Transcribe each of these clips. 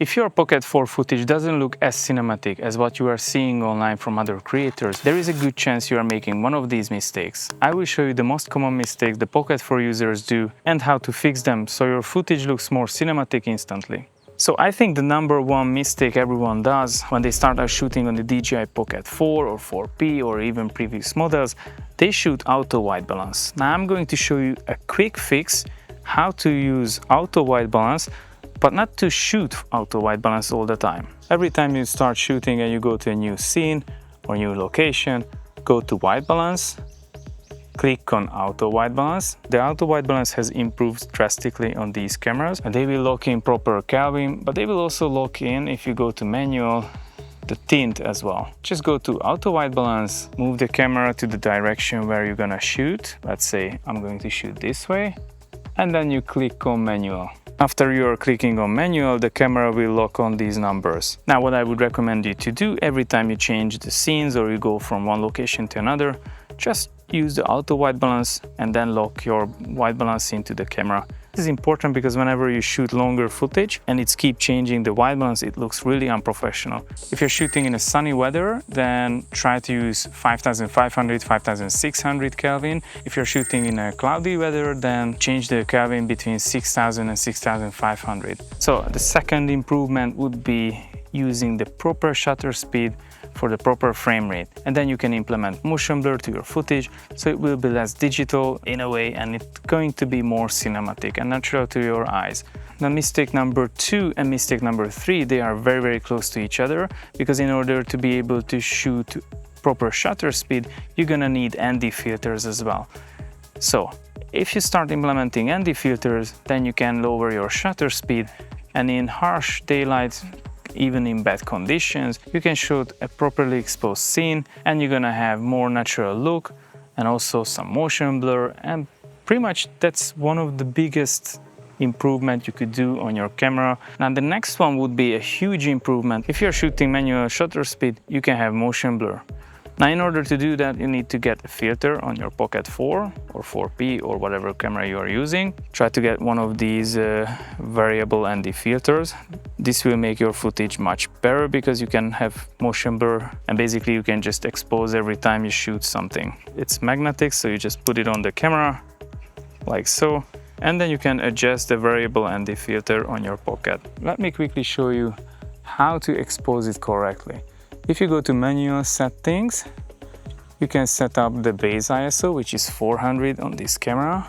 If your Pocket 4 footage doesn't look as cinematic as what you are seeing online from other creators, there is a good chance you are making one of these mistakes. I will show you the most common mistakes the Pocket 4 users do and how to fix them so your footage looks more cinematic instantly. So I think the number one mistake everyone does when they start out shooting on the DJI Pocket 4 or 4P or even previous models, they shoot auto white balance. Now I'm going to show you a quick fix how to use auto white balance, but not to shoot auto white balance all the time. Every time you start shooting and you go to a new scene or new location, go to white balance, click on auto white balance. The auto white balance has improved drastically on these cameras, and they will lock in proper Kelvin, but they will also lock in, if you go to manual, the tint as well. Just go to auto white balance, move the camera to the direction where you're gonna shoot. Let's say I'm going to shoot this way, and then you click on manual. After you are clicking on manual, the camera will lock on these numbers. Now what I would recommend you to do every time you change the scenes or you go from one location to another, just use the auto white balance and then lock your white balance into the camera. This is important because whenever you shoot longer footage and it's keep changing the white balance, it looks really unprofessional. If you're shooting in a sunny weather, then try to use 5500, 5600 Kelvin. If you're shooting in a cloudy weather, then change the Kelvin between 6000 and 6500. So the second improvement would be using the proper shutter speed for the proper frame rate, and then you can implement motion blur to your footage so it will be less digital in a way, and it's going to be more cinematic and natural to your eyes. Now mistake number 2 and mistake number 3, they are very close to each other, because in order to be able to shoot proper shutter speed, you're gonna need ND filters as well. So if you start implementing ND filters, then you can lower your shutter speed, and in harsh daylight, even in bad conditions, you can shoot a properly exposed scene and you're gonna have more natural look and also some motion blur, and pretty much that's one of the biggest improvement you could do on your camera. Now the next one would be a huge improvement. If you're shooting manual shutter speed, you can have motion blur. Now in order to do that, you need to get a filter on your Pocket 4 or 4P or whatever camera you are using. Try to get one of these variable ND filters. This will make your footage much better because you can have motion blur, and basically you can just expose every time you shoot something. It's magnetic, so you just put it on the camera like so, and then you can adjust the variable ND filter on your Pocket. Let me quickly show you how to expose it correctly. If you go to manual settings, you can set up the base ISO, which is 400 on this camera.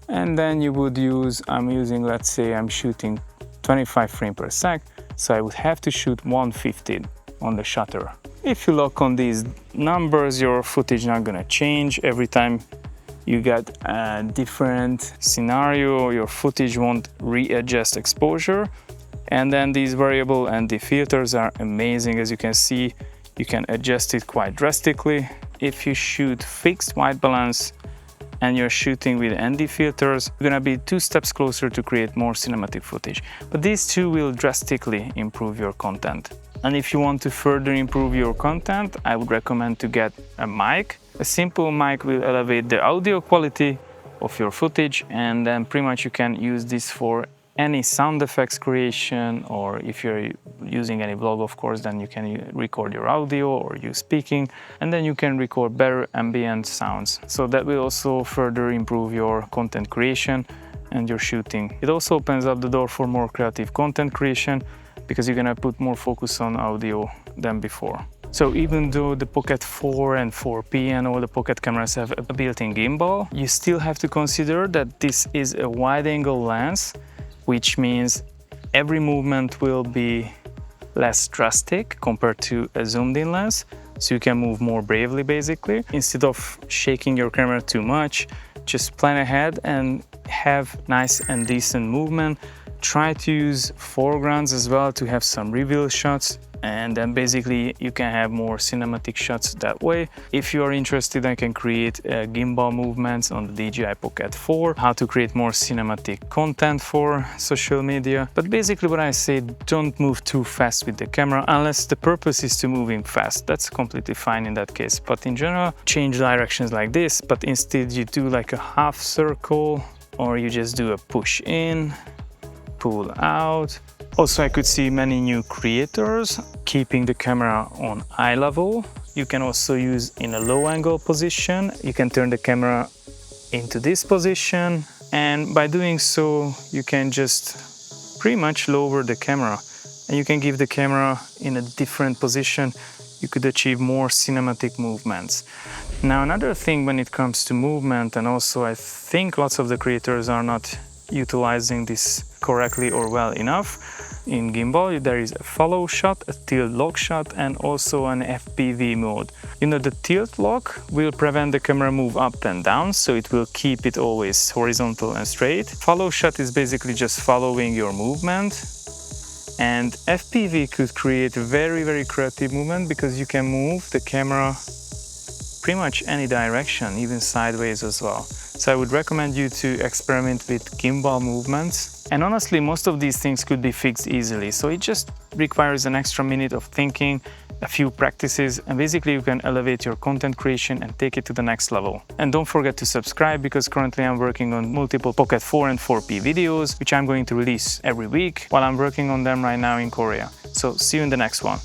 And then you would use, let's say I'm shooting 25 frames per sec, so I would have to shoot 150 on the shutter. If you lock on these numbers, your footage not gonna change. Every time you get a different scenario, your footage won't readjust exposure. And then these variable ND filters are amazing. As you can see, you can adjust it quite drastically. If you shoot fixed white balance and you're shooting with ND filters, you're gonna be 2 steps closer to create more cinematic footage. But these two will drastically improve your content. And if you want to further improve your content, I would recommend to get a mic. A simple mic will elevate the audio quality of your footage, and then pretty much you can use this for any sound effects creation, or if you're using any vlog, of course, then you can record your audio or you speaking, and then you can record better ambient sounds. So that will also further improve your content creation and your shooting. It also opens up the door for more creative content creation because you're gonna put more focus on audio than before. So even though the Pocket 4 and 4P and all the Pocket cameras have a built-in gimbal, you still have to consider that this is a wide-angle lens, which means every movement will be less drastic compared to a zoomed-in lens, so you can move more bravely basically. Instead of shaking your camera too much, just plan ahead and have nice and decent movement. Try to use foregrounds as well to have some reveal shots, and then basically you can have more cinematic shots that way. If you are interested, I can create gimbal movements on the DJI Pocket 4, how to create more cinematic content for social media. But basically what I say, don't move too fast with the camera unless the purpose is to moving fast. That's completely fine in that case. But in general, change directions like this, but instead you do like a half circle, or you just do a push in, pull out, Also, I could see many new creators keeping the camera on eye level. You can also use in a low angle position. You can turn the camera into this position, and by doing so you can just pretty much lower the camera, and you can give the camera in a different position. You could achieve more cinematic movements. Now, another thing when it comes to movement, and also I think lots of the creators are not utilizing this correctly or well enough. In Gimbal, there is a follow shot, a tilt lock shot, and also an FPV mode. You know, the tilt lock will prevent the camera move up and down, so it will keep it always horizontal and straight. Follow shot is basically just following your movement. And FPV could create a very creative movement, because you can move the camera pretty much any direction, even sideways as well. So I would recommend you to experiment with gimbal movements. And honestly, most of these things could be fixed easily. So it just requires an extra minute of thinking, a few practices, and basically you can elevate your content creation and take it to the next level. And don't forget to subscribe, because currently I'm working on multiple Pocket 4 and 4P videos, which I'm going to release every week while I'm working on them right now in Korea. So see you in the next one.